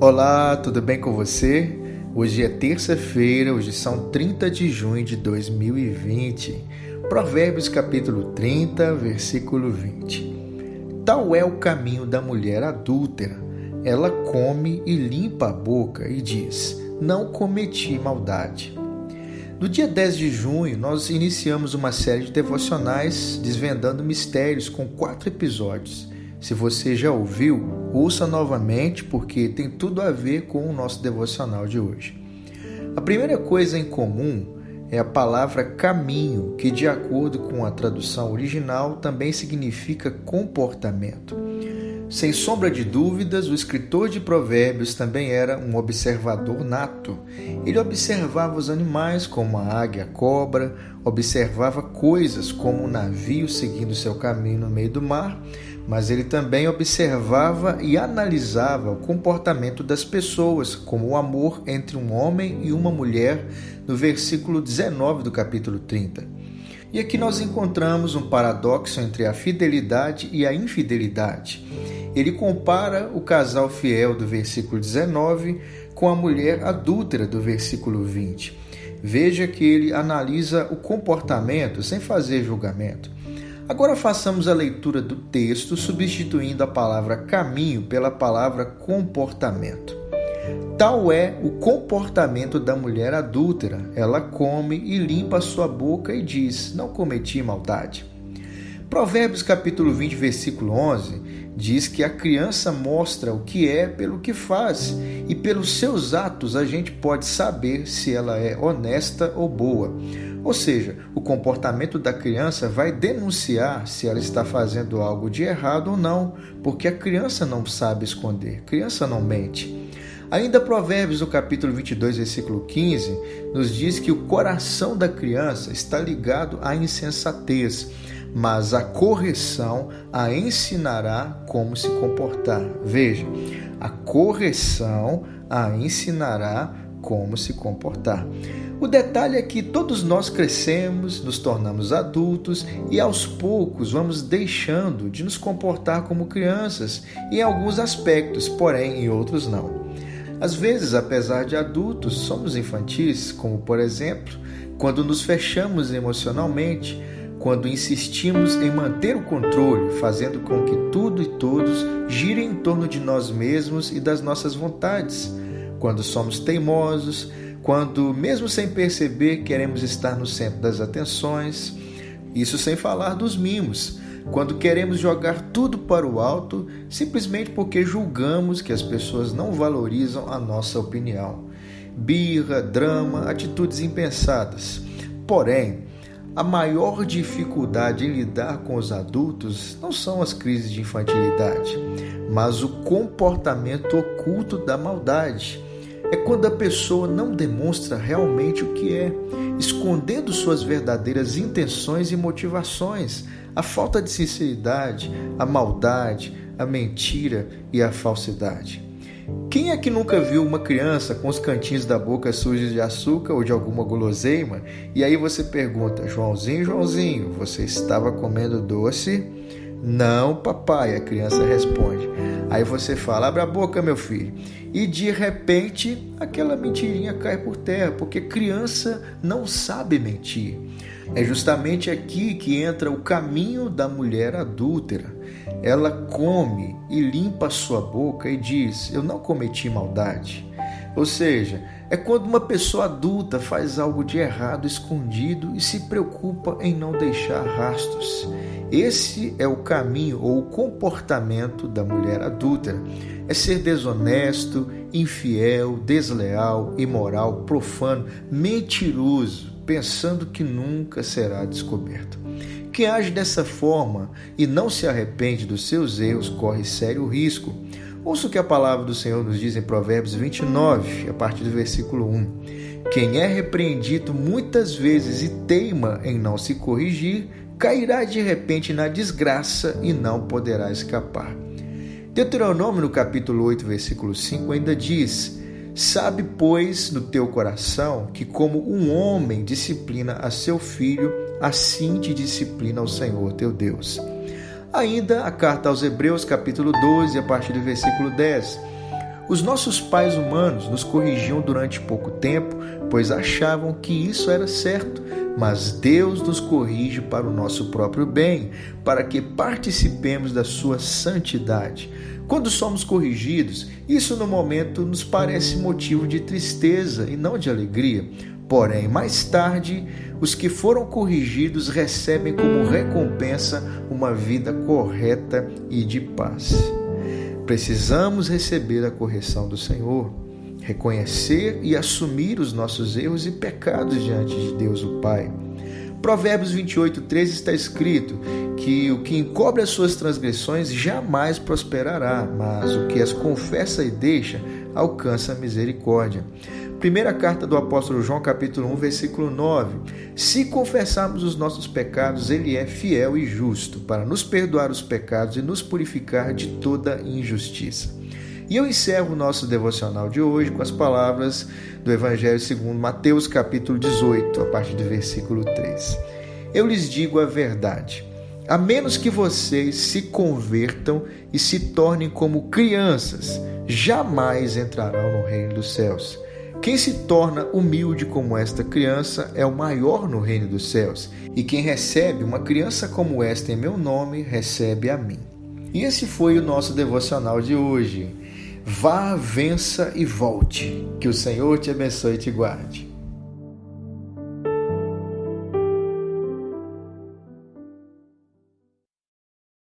Olá, tudo bem com você? Hoje é terça-feira, hoje são 30 de junho de 2020. Provérbios capítulo 30, versículo 20. Tal é o caminho da mulher adúltera. Ela come e limpa a boca e diz: não cometi maldade. No dia 10 de junho, nós iniciamos uma série de devocionais desvendando mistérios com 4 episódios. Se você já ouviu, ouça novamente porque tem tudo a ver com o nosso devocional de hoje. A primeira coisa em comum é a palavra caminho, que de acordo com a tradução original também significa comportamento. Sem sombra de dúvidas, o escritor de Provérbios também era um observador nato. Ele observava os animais como a águia, a cobra, observava coisas como um navio seguindo seu caminho no meio do mar, mas ele também observava e analisava o comportamento das pessoas, como o amor entre um homem e uma mulher, no versículo 19 do capítulo 30. E aqui nós encontramos um paradoxo entre a fidelidade e a infidelidade. Ele compara o casal fiel do versículo 19 com a mulher adúltera do versículo 20. Veja que ele analisa o comportamento sem fazer julgamento. Agora façamos a leitura do texto, substituindo a palavra caminho pela palavra comportamento. Tal é o comportamento da mulher adúltera. Ela come e limpa a sua boca e diz: não cometi maldade. Provérbios capítulo 20, versículo 11, diz que a criança mostra o que é pelo que faz, e pelos seus atos a gente pode saber se ela é honesta ou boa. Ou seja, o comportamento da criança vai denunciar se ela está fazendo algo de errado ou não, porque a criança não sabe esconder, a criança não mente. Ainda Provérbios, no capítulo 22, versículo 15, nos diz que o coração da criança está ligado à insensatez, mas a correção a ensinará como se comportar. Veja, a correção a ensinará como se comportar. O detalhe é que todos nós crescemos, nos tornamos adultos e aos poucos vamos deixando de nos comportar como crianças em alguns aspectos, porém em outros não. Às vezes, apesar de adultos, somos infantis, como por exemplo, quando nos fechamos emocionalmente, quando insistimos em manter o controle, fazendo com que tudo e todos girem em torno de nós mesmos e das nossas vontades, quando somos teimosos, quando, mesmo sem perceber, queremos estar no centro das atenções, isso sem falar dos mimos, quando queremos jogar tudo para o alto, simplesmente porque julgamos que as pessoas não valorizam a nossa opinião. Birra, drama, atitudes impensadas. Porém, a maior dificuldade em lidar com os adultos não são as crises de infantilidade, mas o comportamento oculto da maldade. É quando a pessoa não demonstra realmente o que é, escondendo suas verdadeiras intenções e motivações, a falta de sinceridade, a maldade, a mentira e a falsidade. Quem é que nunca viu uma criança com os cantinhos da boca sujos de açúcar ou de alguma guloseima? E aí você pergunta: Joãozinho, você estava comendo doce? Não, papai, a criança responde. Aí você fala: abre a boca, meu filho. E de repente, aquela mentirinha cai por terra, porque criança não sabe mentir. É justamente aqui que entra o caminho da mulher adúltera. Ela come e limpa a sua boca e diz: eu não cometi maldade. Ou seja, é quando uma pessoa adulta faz algo de errado escondido e se preocupa em não deixar rastros. Esse é o caminho ou o comportamento da mulher adúltera. É ser desonesto, infiel, desleal, imoral, profano, mentiroso, pensando que nunca será descoberto. Quem age dessa forma e não se arrepende dos seus erros corre sério risco. Ouça o que a palavra do Senhor nos diz em Provérbios 29, a partir do versículo 1. Quem é repreendido muitas vezes e teima em não se corrigir, cairá de repente na desgraça e não poderá escapar. Deuteronômio, no capítulo 8, versículo 5, ainda diz: sabe, pois, no teu coração que como um homem disciplina a seu filho, assim te disciplina o Senhor teu Deus. Ainda a carta aos Hebreus, capítulo 12, a partir do versículo 10. Os nossos pais humanos nos corrigiam durante pouco tempo, pois achavam que isso era certo, mas Deus nos corrige para o nosso próprio bem, para que participemos da sua santidade. Quando somos corrigidos, isso no momento nos parece motivo de tristeza e não de alegria. Porém, mais tarde, os que foram corrigidos recebem como recompensa uma vida correta e de paz. Precisamos receber a correção do Senhor, reconhecer e assumir os nossos erros e pecados diante de Deus o Pai. Provérbios 28:13 está escrito que o que encobre as suas transgressões jamais prosperará, mas o que as confessa e deixa alcança a misericórdia. Primeira carta do apóstolo João, capítulo 1, versículo 9. Se confessarmos os nossos pecados, ele é fiel e justo para nos perdoar os pecados e nos purificar de toda injustiça. E eu encerro o nosso devocional de hoje com as palavras do Evangelho segundo Mateus, capítulo 18, a partir do versículo 3. Eu lhes digo a verdade, a menos que vocês se convertam e se tornem como crianças, jamais entrarão no reino dos céus. Quem se torna humilde como esta criança é o maior no reino dos céus, e quem recebe uma criança como esta em meu nome, recebe a mim. E esse foi o nosso devocional de hoje. Vá, vença e volte. Que o Senhor te abençoe e te guarde.